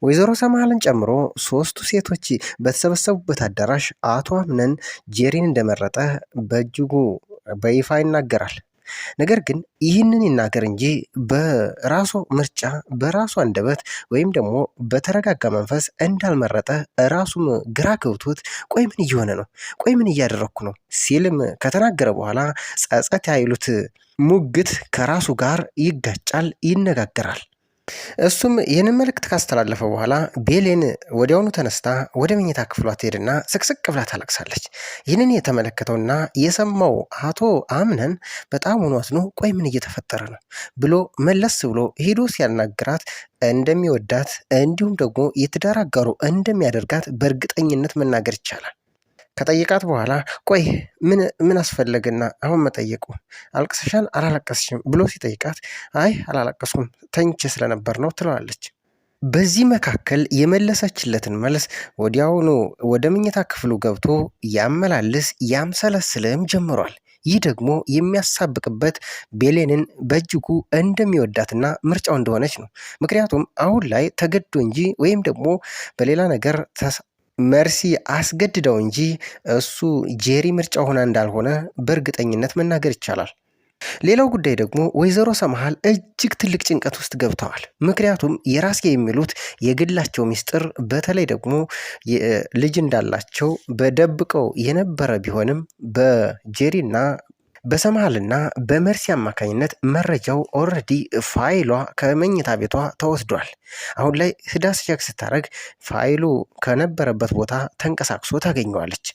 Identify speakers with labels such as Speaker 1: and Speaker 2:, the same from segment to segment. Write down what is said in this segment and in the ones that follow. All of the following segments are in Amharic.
Speaker 1: ወይዘሮ ሰማሃልን ጨምሮ ሶስቱ ሴቶች በተሰበሰቡበት አዳራሽ አቶ አምነን ጄሪን እንደመረጠ በእጅጉ በይፋ ይናገራል። ነገር ግን ይህንን ይናገር እንጂ በራሱ ምርጫ በራሱ አንደበት ወይም ደግሞ በተረጋጋ መንፈስ እንዳልመረጠ ራሱም ግራ ገብቶት ቆይ ምን እየሆነ ነው? ቆይ ምን እያደረኩ ነው? ሲልም ከተናገረ በኋላ ጸጸት ያይሉት ሙግት ከራሱ ጋር ይጋጫል፣ ይነጋገራል። እሱም ይህንን መልእክት ካስተላለፈ በኋላ ቤሌን ወዲያውኑ ተነስታ ወደ መኝታ ክፍሏ ትሄድና ስቅስቅ ብላ ታለቅሳለች። ይህንን የተመለከተውና የሰማው አቶ አምነን በጣም አዝኖ ቆይ ምን እየተፈጠረ ነው ብሎ መለስ ብሎ ሄዶ ሲያናግራት እንደሚወዳት እንዲሁም ደግሞ የትዳር አጋሩ እንደሚያደርጋት በእርግጠኝነት መናገር ይቻላል። ከጠየቃት በኋላ ቆይ ምን አስፈለገና አሁን መጠየቁ? አልቅሰሻል አላለቀስሽም ብሎ ሲጠይቃት አይ አላለቀስኩም ተኝቼ ስለነበር ነው ትለዋለች። በዚህ መካከል የመለሰችለትን መልስ ወዲያውኑ ወደ መኝታ ክፍሉ ገብቶ ያመላልስ ያምሰለስልም ጀምሯል። ይህ ደግሞ የሚያሳብቅበት ቤሌንን በእጅጉ እንደሚወዳትና ምርጫው እንደሆነች ነው። ምክንያቱም አሁን ላይ ተገዶ እንጂ ወይም ደግሞ በሌላ ነገር መርሲ አስገድደው እንጂ እሱ ጄሪ ምርጫ ሆና እንዳልሆነ በእርግጠኝነት መናገር ይቻላል። ሌላው ጉዳይ ደግሞ ወይዘሮ ሰማሃል እጅግ ትልቅ ጭንቀት ውስጥ ገብተዋል። ምክንያቱም የራስጌ የሚሉት የግላቸው ሚስጥር በተለይ ደግሞ ልጅ እንዳላቸው በደብቀው የነበረ ቢሆንም በጄሪና በሰማሃልና በመርሲ አማካኝነት መረጃው ኦልሬዲ ፋይሏ ከመኝታ ቤቷ ተወስዷል። አሁን ላይ ህዳስ ቼክ ስታደርግ ፋይሉ ከነበረበት ቦታ ተንቀሳቅሶ ታገኘዋለች።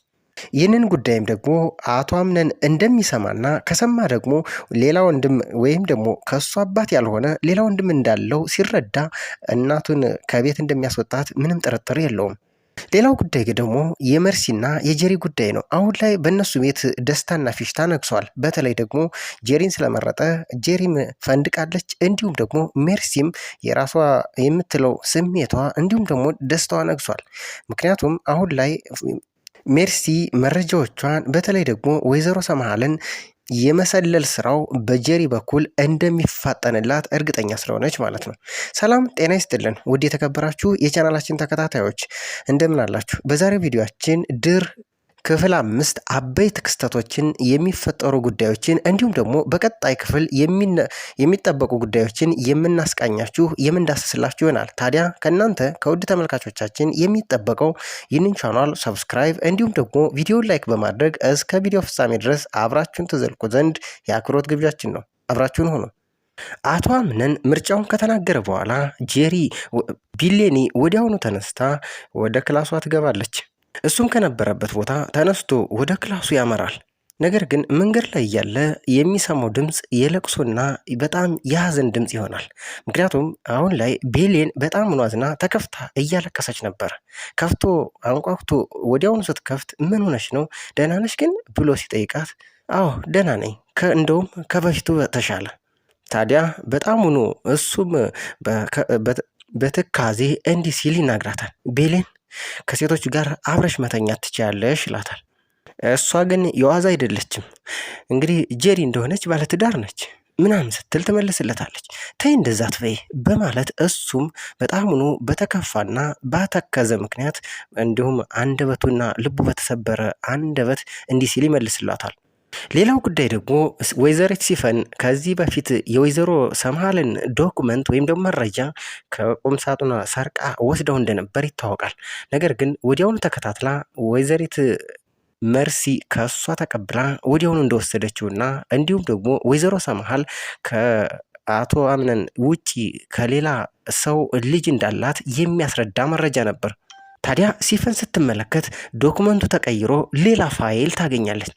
Speaker 1: ይህንን ጉዳይም ደግሞ አቶ አምነን እንደሚሰማና ከሰማ ደግሞ ሌላ ወንድም ወይም ደግሞ ከሱ አባት ያልሆነ ሌላ ወንድም እንዳለው ሲረዳ እናቱን ከቤት እንደሚያስወጣት ምንም ጥርጥር የለውም። ሌላው ጉዳይ ደግሞ የመርሲና የጄሪ ጉዳይ ነው። አሁን ላይ በእነሱ ቤት ደስታና ፊሽታ ነግሷል። በተለይ ደግሞ ጄሪን ስለመረጠ ጄሪም ፈንድቃለች። እንዲሁም ደግሞ ሜርሲም የራሷ የምትለው ስሜቷ እንዲሁም ደግሞ ደስታዋ ነግሷል። ምክንያቱም አሁን ላይ ሜርሲ መረጃዎቿን በተለይ ደግሞ ወይዘሮ ሰማሃልን የመሰለል ስራው በጄሪ በኩል እንደሚፋጠንላት እርግጠኛ ስለሆነች ማለት ነው። ሰላም ጤና ይስጥልን ውድ የተከበራችሁ የቻናላችን ተከታታዮች እንደምን አላችሁ? በዛሬው ቪዲዮአችን ድር ክፍል 5 አበይት ክስተቶችን የሚፈጠሩ ጉዳዮችን እንዲሁም ደግሞ በቀጣይ ክፍል የሚጠበቁ ጉዳዮችን የምናስቃኛችሁ የምንዳስስላችሁ ይሆናል። ታዲያ ከእናንተ ከውድ ተመልካቾቻችን የሚጠበቀው ይህንን ቻናል ሰብስክራይብ እንዲሁም ደግሞ ቪዲዮን ላይክ በማድረግ እስከ ቪዲዮ ፍጻሜ ድረስ አብራችሁን ትዘልቁ ዘንድ የአክብሮት ግብዣችን ነው። አብራችሁን ሆኑ። አቶ አምነን ምርጫውን ከተናገረ በኋላ ጄሪ ቢሌኒ ወዲያውኑ ተነስታ ወደ ክላሷ ትገባለች። እሱም ከነበረበት ቦታ ተነስቶ ወደ ክላሱ ያመራል። ነገር ግን መንገድ ላይ ያለ የሚሰማው ድምፅ የለቅሶና በጣም የሀዘን ድምፅ ይሆናል። ምክንያቱም አሁን ላይ ቤሌን በጣም አዝና ተከፍታ እያለቀሰች ነበር። ከፍቶ አንኳኩቶ ወዲያውኑ ስትከፍት ምን ሆነች ነው ደህና ነሽ ግን ብሎ ሲጠይቃት አዎ ደህና ነኝ፣ እንደውም ከበፊቱ ተሻለ። ታዲያ በጣም እሱም በትካዜ እንዲህ ሲል ይናግራታል። ቤሌን ከሴቶች ጋር አብረሽ መተኛት ትችያለሽ ይላታል። እሷ ግን የዋዛ አይደለችም። እንግዲህ ጄሪ እንደሆነች ባለትዳር ነች ምናምን ስትል ትመልስለታለች። ተይ እንደዛ ትበይ በማለት እሱም በጣም በተከፋና ባተከዘ ምክንያት እንዲሁም አንደበቱና ልቡ በተሰበረ አንደበት እንዲህ ሲል ይመልስላታል። ሌላው ጉዳይ ደግሞ ወይዘሪት ሲፈን ከዚህ በፊት የወይዘሮ ሰማሃልን ዶክመንት ወይም ደግሞ መረጃ ከቁም ሳጥኗ ሰርቃ ወስደው እንደነበር ይታወቃል። ነገር ግን ወዲያውኑ ተከታትላ ወይዘሪት መርሲ ከሷ ተቀብላ ወዲያውኑ እንደወሰደችውና እንዲሁም ደግሞ ወይዘሮ ሰማሃል ከአቶ አምነን ውጪ ከሌላ ሰው ልጅ እንዳላት የሚያስረዳ መረጃ ነበር። ታዲያ ሲፈን ስትመለከት ዶክመንቱ ተቀይሮ ሌላ ፋይል ታገኛለች።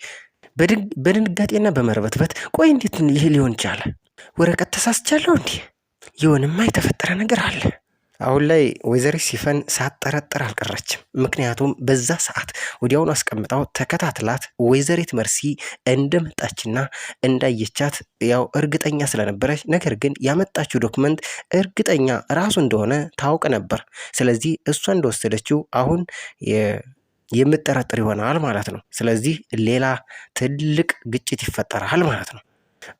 Speaker 1: በድንጋጤና በመርበትበት ቆይ እንዴት ይህ ሊሆን ቻለ? ወረቀት ተሳስቻለሁ እንዲህ የሆነማ የተፈጠረ ነገር አለ። አሁን ላይ ወይዘሪት ሲፈን ሳትጠረጥር አልቀረችም። ምክንያቱም በዛ ሰዓት ወዲያውኑ አስቀምጣው ተከታትላት ወይዘሪት መርሲ እንደመጣችና እንዳየቻት ያው እርግጠኛ ስለነበረች፣ ነገር ግን ያመጣችው ዶክመንት እርግጠኛ ራሱ እንደሆነ ታውቅ ነበር። ስለዚህ እሷ እንደወሰደችው አሁን የምጠረጥር ይሆናል ማለት ነው። ስለዚህ ሌላ ትልቅ ግጭት ይፈጠራል ማለት ነው።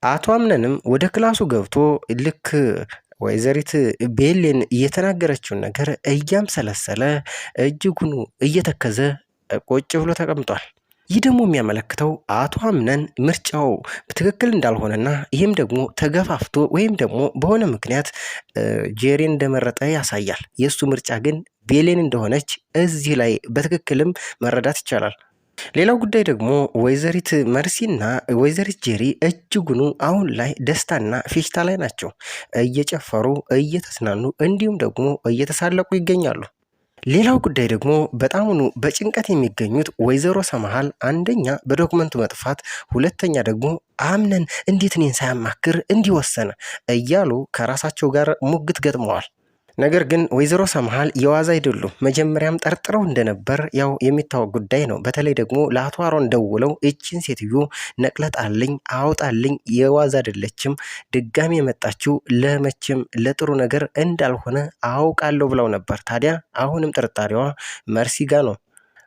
Speaker 1: አቶ አምነንም ወደ ክላሱ ገብቶ ልክ ወይዘሪት ቤሌን እየተናገረችውን ነገር እያምሰለሰለ እጅጉኑ እየተከዘ ቁጭ ብሎ ተቀምጧል። ይህ ደግሞ የሚያመለክተው አቶ አምነን ምርጫው ትክክል እንዳልሆነና ይህም ደግሞ ተገፋፍቶ ወይም ደግሞ በሆነ ምክንያት ጄሪን እንደመረጠ ያሳያል። የእሱ ምርጫ ግን ቤሌን እንደሆነች እዚህ ላይ በትክክልም መረዳት ይቻላል። ሌላው ጉዳይ ደግሞ ወይዘሪት መርሲና ወይዘሪት ጄሪ እጅጉኑ አሁን ላይ ደስታና ፌሽታ ላይ ናቸው። እየጨፈሩ እየተዝናኑ እንዲሁም ደግሞ እየተሳለቁ ይገኛሉ። ሌላው ጉዳይ ደግሞ በጣሙኑ በጭንቀት የሚገኙት ወይዘሮ ሰምሃል አንደኛ በዶክመንቱ መጥፋት፣ ሁለተኛ ደግሞ አምነን እንዴት እኔን ሳያማክር እንዲወሰነ እያሉ ከራሳቸው ጋር ሙግት ገጥመዋል። ነገር ግን ወይዘሮ ሰምሃል የዋዛ አይደሉም። መጀመሪያም ጠርጥረው እንደነበር ያው የሚታወቅ ጉዳይ ነው። በተለይ ደግሞ ለአቶ አሮን ደውለው እችን ሴትዮ ነቅለጣልኝ አውጣልኝ የዋዛ አይደለችም፣ ድጋሚ የመጣችው ለመቼም ለጥሩ ነገር እንዳልሆነ አውቃለሁ ብለው ነበር። ታዲያ አሁንም ጥርጣሬዋ መርሲ ጋ ነው።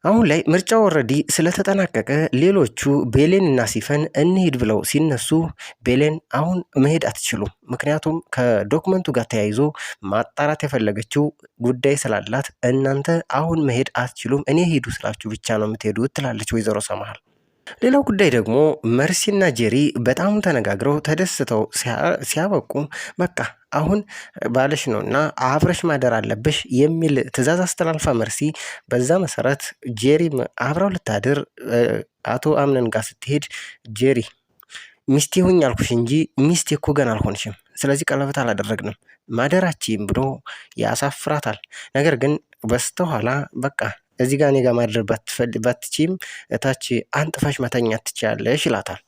Speaker 1: አሁን ላይ ምርጫው ኦልሬዲ ስለተጠናቀቀ ሌሎቹ ቤሌን እና ሲፈን እንሂድ ብለው ሲነሱ ቤሌን አሁን መሄድ አትችሉም፣ ምክንያቱም ከዶክመንቱ ጋር ተያይዞ ማጣራት የፈለገችው ጉዳይ ስላላት እናንተ አሁን መሄድ አትችሉም፣ እኔ ሂዱ ስላችሁ ብቻ ነው የምትሄዱት ትላለች ወይዘሮ ሰምሃል። ሌላው ጉዳይ ደግሞ መርሲና ጄሪ በጣም ተነጋግረው ተደስተው ሲያበቁ በቃ አሁን ባለሽ ነውና አብረሽ ማደር አለብሽ የሚል ትዕዛዝ አስተላልፋ መርሲ በዛ መሰረት ጄሪም አብረው ልታድር አቶ አምነን ጋር ስትሄድ ጄሪ ሚስቴ ሁኝ አልኩሽ እንጂ ሚስቴ እኮ ገና አልሆንሽም፣ ስለዚህ ቀለበት አላደረግንም ማደራችም ብሎ ያሳፍራታል። ነገር ግን በስተኋላ በቃ እዚህ ጋር እኔ ጋር ማድረግ ባትችይም እታች አንጥፈሽ መተኛት ትችያለሽ ይላታል።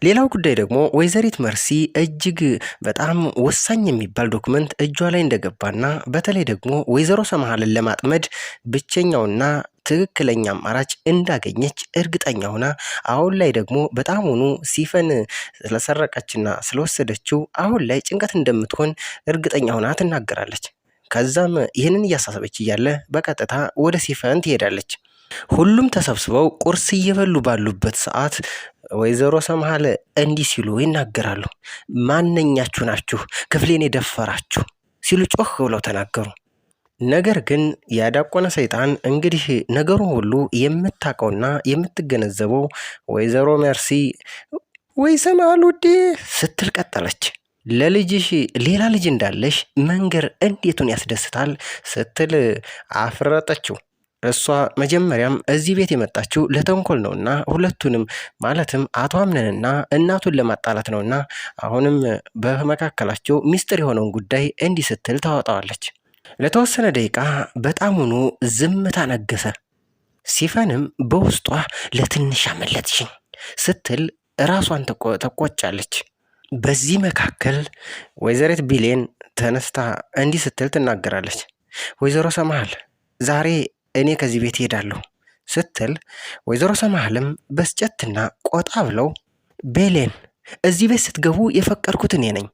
Speaker 1: ሌላው ጉዳይ ደግሞ ወይዘሪት መርሲ እጅግ በጣም ወሳኝ የሚባል ዶክመንት እጇ ላይ እንደገባና በተለይ ደግሞ ወይዘሮ ሰምሃልን ለማጥመድ ብቸኛውና ትክክለኛ አማራጭ እንዳገኘች እርግጠኛ ሆና አሁን ላይ ደግሞ በጣም ሆኖ ሲፈን ስለሰረቀችና ስለወሰደችው አሁን ላይ ጭንቀት እንደምትሆን እርግጠኛ ሆና ትናገራለች። ከዛም ይህንን እያሳሰበች እያለ በቀጥታ ወደ ሲፈን ትሄዳለች። ሁሉም ተሰብስበው ቁርስ እየበሉ ባሉበት ሰዓት ወይዘሮ ሰምሃል እንዲህ ሲሉ ይናገራሉ። ማንኛችሁ ናችሁ ክፍሌን የደፈራችሁ ሲሉ ጮህ ብለው ተናገሩ። ነገር ግን ያዳቆነ ሰይጣን እንግዲህ ነገሩን ሁሉ የምታውቀውና የምትገነዘበው ወይዘሮ መርሲ ወይ ሰምሃል ውዴ ስትል ቀጠለች። ለልጅሽ ሌላ ልጅ እንዳለሽ መንገር እንዴቱን ያስደስታል ስትል አፍረጠችው። እሷ መጀመሪያም እዚህ ቤት የመጣችው ለተንኮል ነውና ሁለቱንም ማለትም አቶ አምነንና እናቱን ለማጣላት ነውና አሁንም በመካከላቸው ሚስጥር የሆነውን ጉዳይ እንዲህ ስትል ታወጣዋለች። ለተወሰነ ደቂቃ በጣሙኑ ዝምታ ነገሰ። ሲፈንም በውስጧ ለትንሽ አመለጥሽኝ ስትል ራሷን ተቆጫለች። በዚህ መካከል ወይዘሪት ቢሌን ተነስታ እንዲህ ስትል ትናገራለች። ወይዘሮ ሰምሃል ዛሬ እኔ ከዚህ ቤት እሄዳለሁ ስትል ወይዘሮ ሰምሃልም በስጨትና ቆጣ ብለው ቤሌን እዚህ ቤት ስትገቡ የፈቀድኩት እኔ ነኝ፣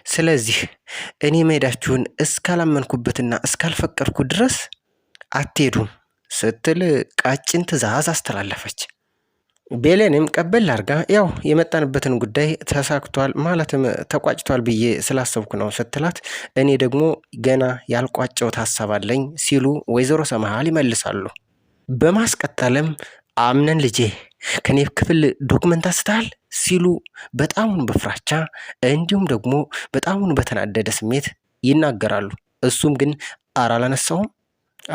Speaker 1: ስለዚህ እኔ መሄዳችሁን እስካላመንኩበትና እስካልፈቀድኩ ድረስ አትሄዱም ስትል ቀጭን ትዕዛዝ አስተላለፈች። ቤሌንም ቀበል አድርጋ ያው የመጣንበትን ጉዳይ ተሳክቷል ማለትም ተቋጭቷል ብዬ ስላሰብኩ ነው ስትላት እኔ ደግሞ ገና ያልቋጨሁት ሀሳብ አለኝ ሲሉ ወይዘሮ ሰምሃል ይመልሳሉ። በማስቀጠልም አምነን ልጄ ከኔ ክፍል ዶክመንት አስተሃል ሲሉ በጣሙን በፍራቻ እንዲሁም ደግሞ በጣሙን በተናደደ ስሜት ይናገራሉ። እሱም ግን አላነሳውም።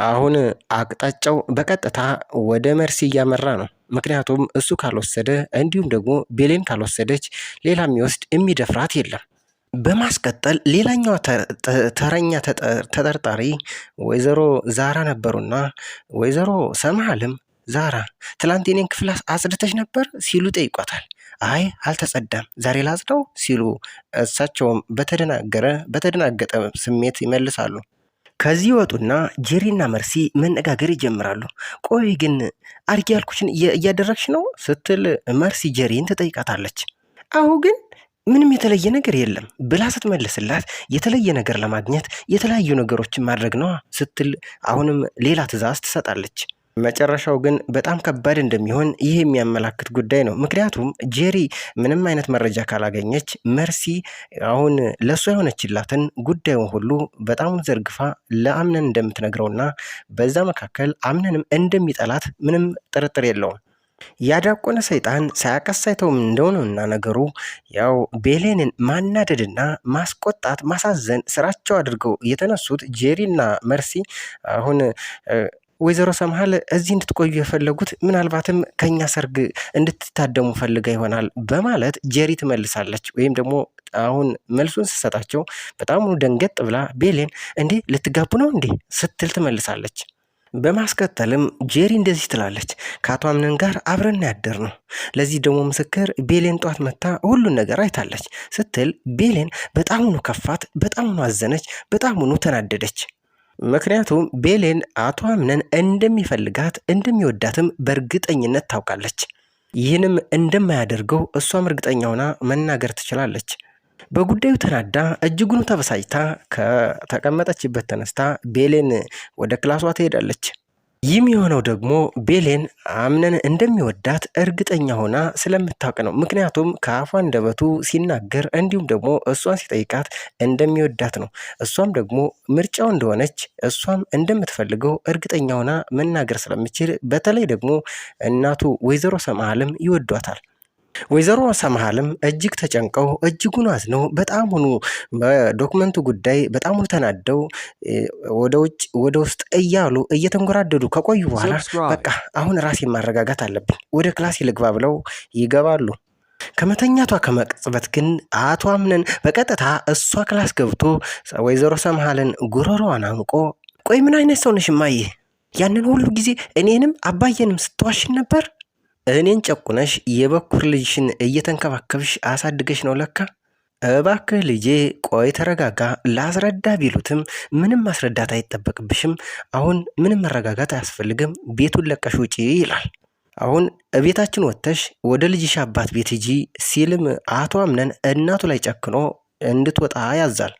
Speaker 1: አሁን አቅጣጫው በቀጥታ ወደ መርሲ እያመራ ነው። ምክንያቱም እሱ ካልወሰደ እንዲሁም ደግሞ ቤሌን ካልወሰደች ሌላ የሚወስድ የሚደፍራት የለም። በማስቀጠል ሌላኛዋ ተረኛ ተጠርጣሪ ወይዘሮ ዛራ ነበሩና ወይዘሮ ሰምሃልም ዛራ ትላንት የኔን ክፍል አጽድተሽ ነበር ሲሉ ጠይቋታል። አይ አልተጸዳም፣ ዛሬ ላጽደው ሲሉ እሳቸውም በተደናገጠ ስሜት ይመልሳሉ። ከዚህ ወጡና ጄሪና መርሲ መነጋገር ይጀምራሉ። ቆይ ግን አርጊ ያልኩሽን እያደረግሽ ነው ስትል መርሲ ጄሪን ትጠይቃታለች። አሁ ግን ምንም የተለየ ነገር የለም ብላ ስትመልስላት የተለየ ነገር ለማግኘት የተለያዩ ነገሮችን ማድረግ ነዋ ስትል አሁንም ሌላ ትዕዛዝ ትሰጣለች። መጨረሻው ግን በጣም ከባድ እንደሚሆን ይህ የሚያመላክት ጉዳይ ነው። ምክንያቱም ጄሪ ምንም አይነት መረጃ ካላገኘች መርሲ አሁን ለእሷ የሆነችላትን ጉዳዩን ሁሉ በጣም ዘርግፋ ለአምነን እንደምትነግረውና በዛ መካከል አምነንም እንደሚጠላት ምንም ጥርጥር የለውም። ያዳቆነ ሰይጣን ሳያቀሳይተውም እንደሆነና ነገሩ ያው ቤሌንን ማናደድና ማስቆጣት ማሳዘን ስራቸው አድርገው የተነሱት ጄሪና መርሲ አሁን ወይዘሮ ሰምሃል እዚህ እንድትቆዩ የፈለጉት ምናልባትም ከኛ ሰርግ እንድትታደሙ ፈልጋ ይሆናል በማለት ጄሪ ትመልሳለች። ወይም ደግሞ አሁን መልሱን ስትሰጣቸው በጣም ደንገጥ ብላ ቤሌን እንዴ ልትጋቡ ነው እንዴ ስትል ትመልሳለች። በማስከተልም ጄሪ እንደዚህ ትላለች፣ ከአቶ አምነን ጋር አብረን ያደር ነው። ለዚህ ደግሞ ምስክር ቤሌን ጧት መታ ሁሉን ነገር አይታለች ስትል ቤሌን በጣሙኑ ከፋት፣ በጣሙኑ አዘነች፣ በጣሙኑ ተናደደች። ምክንያቱም ቤሌን አቶ አምነን እንደሚፈልጋት እንደሚወዳትም በእርግጠኝነት ታውቃለች። ይህንም እንደማያደርገው እሷም እርግጠኛ ሆና መናገር ትችላለች። በጉዳዩ ተናዳ እጅጉን ተበሳጭታ ከተቀመጠችበት ተነስታ ቤሌን ወደ ክላሷ ትሄዳለች። ይህም የሆነው ደግሞ ቤሌን አምነን እንደሚወዳት እርግጠኛ ሆና ስለምታውቅ ነው። ምክንያቱም ከአፏ አንደበቱ ሲናገር እንዲሁም ደግሞ እሷን ሲጠይቃት እንደሚወዳት ነው። እሷም ደግሞ ምርጫው እንደሆነች እሷም እንደምትፈልገው እርግጠኛ ሆና መናገር ስለምችል በተለይ ደግሞ እናቱ ወይዘሮ ሰምሃልም ይወዷታል። ወይዘሮ ሰምሃልም እጅግ ተጨንቀው እጅጉን አዝነው በጣሙኑ በዶክመንቱ ጉዳይ በጣሙኑ ተናደው ወደ ውጭ ወደ ውስጥ እያሉ እየተንጎራደዱ ከቆዩ በኋላ በቃ አሁን ራሴን ማረጋጋት አለብኝ ወደ ክላስ ልግባ ብለው ይገባሉ። ከመተኛቷ ከመቅጽበት ግን አቶ አምነን በቀጥታ እሷ ክላስ ገብቶ ወይዘሮ ሰምሃልን ጉሮሮዋን አንቆ ቆይ ምን አይነት ሰው ነሽ እማዬ? ያንን ሁሉ ጊዜ እኔንም አባዬንም ስትዋሽን ነበር? እኔን ጨቁነሽ የበኩር ልጅሽን እየተንከባከብሽ አሳድገሽ ነው ለካ። እባክህ ልጄ ቆይ ተረጋጋ፣ ላስረዳ ቢሉትም ምንም ማስረዳት አይጠበቅብሽም። አሁን ምንም መረጋጋት አያስፈልግም፣ ቤቱን ለቀሽ ውጪ ይላል። አሁን ቤታችን ወጥተሽ ወደ ልጅሽ አባት ቤት ሂጂ ሲልም አቶ አምነን እናቱ ላይ ጨክኖ እንድትወጣ ያዛል።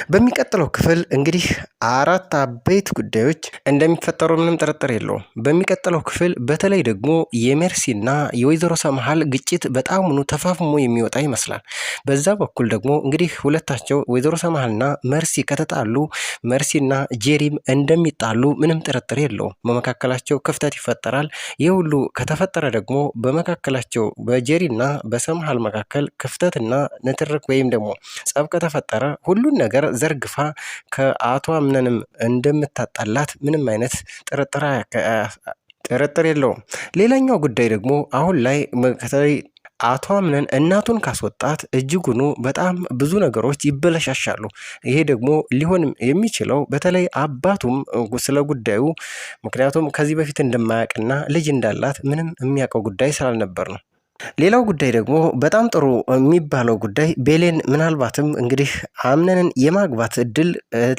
Speaker 1: በሚቀጥለው ክፍል እንግዲህ 4 አበይት ጉዳዮች እንደሚፈጠሩ ምንም ጥርጥር የለውም። በሚቀጥለው ክፍል በተለይ ደግሞ የሜርሲና የወይዘሮ ሰምሃል ግጭት በጣሙኑ ተፋፍሞ የሚወጣ ይመስላል። በዛ በኩል ደግሞ እንግዲህ ሁለታቸው ወይዘሮ ሰምሃልና መርሲ ከተጣሉ መርሲና ጄሪም እንደሚጣሉ ምንም ጥርጥር የለውም። በመካከላቸው ክፍተት ይፈጠራል። ይህ ሁሉ ከተፈጠረ ደግሞ በመካከላቸው በጄሪና በሰምሃል መካከል ክፍተትና ንትርክ ወይም ደግሞ ጸብ ከተፈጠረ ሁሉን ነገር ዘርግፋ ከአቶ አምነንም እንደምታጣላት ምንም አይነት ጥርጥር የለውም። ሌላኛው ጉዳይ ደግሞ አሁን ላይ በተለይ አቶ አምነን እናቱን ካስወጣት እጅጉኑ በጣም ብዙ ነገሮች ይበለሻሻሉ። ይሄ ደግሞ ሊሆን የሚችለው በተለይ አባቱም ስለ ጉዳዩ ምክንያቱም ከዚህ በፊት እንደማያውቅና ልጅ እንዳላት ምንም የሚያውቀው ጉዳይ ስላልነበር ነው። ሌላው ጉዳይ ደግሞ በጣም ጥሩ የሚባለው ጉዳይ ቤሌን ምናልባትም እንግዲህ አምነንን የማግባት እድል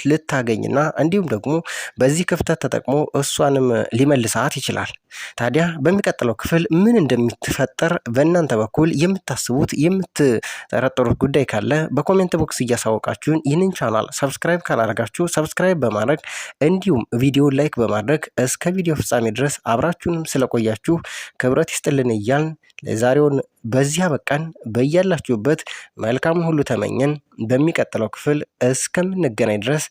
Speaker 1: ልታገኝና እንዲሁም ደግሞ በዚህ ክፍተት ተጠቅሞ እሷንም ሊመልሳት ይችላል። ታዲያ በሚቀጥለው ክፍል ምን እንደሚፈጠር በእናንተ በኩል የምታስቡት የምትጠረጠሩት ጉዳይ ካለ በኮሜንት ቦክስ እያሳወቃችሁን ይህንን ቻናል ሰብስክራይብ ካላደረጋችሁ ሰብስክራይብ በማድረግ እንዲሁም ቪዲዮ ላይክ በማድረግ እስከ ቪዲዮ ፍጻሜ ድረስ አብራችሁንም ስለቆያችሁ ክብረት ይስጥልን እያልን ለዛሬውን በዚያ በቃን። በያላችሁበት መልካም ሁሉ ተመኘን። በሚቀጥለው ክፍል እስከምንገናኝ ድረስ